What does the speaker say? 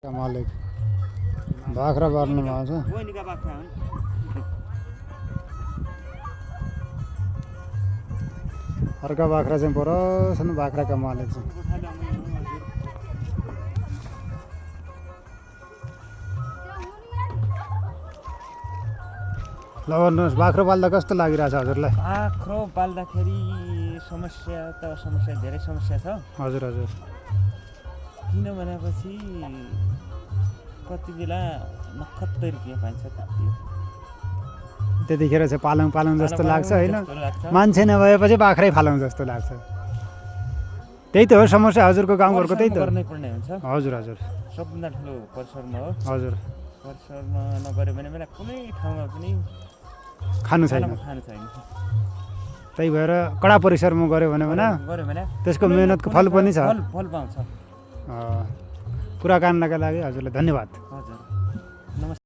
मालिक बाख्रा बार्नु भएको छ। बहिनीका बाख्रा हुन्। अर्का बाख्रा चाहिँ पर छन् बाख्राका मालिक चाहिँ। ल भन्नुहोस् बाख्रो पाल्दा कस्तो लागिरहेछ हजुरलाई? बाख्रो पाल्दाखेरि समस्या त धेरै समस्या छ। हजुर हजुर। किन भनेपछि कति बेला नखत्तै रुपियाँ पाइन्छ त्यतिखेर चाहिँ पालौँ पालौँ जस्तो लाग्छ होइन? मान्छे नभएपछि बाख्रै फालौँ जस्तो लाग्छ। त्यही त हो समस्या हजुरको गाउँघरको, त्यही त गर्नै पर्ने हुन्छ। हजुर हजुर। सबभन्दा ठुलो परिसरमा हो। हजुर। परिसरमा नगऱ्यो भने मलाई कुनै ठाउँमा पनि खानु छैन। त्यही भएर कडा परिसरमा गऱ्यो भने त्यसको मेहनतको फल पनि छ। फल पाउँछ। कुराकानीका लागि हजुरलाई धन्यवाद। हजुर।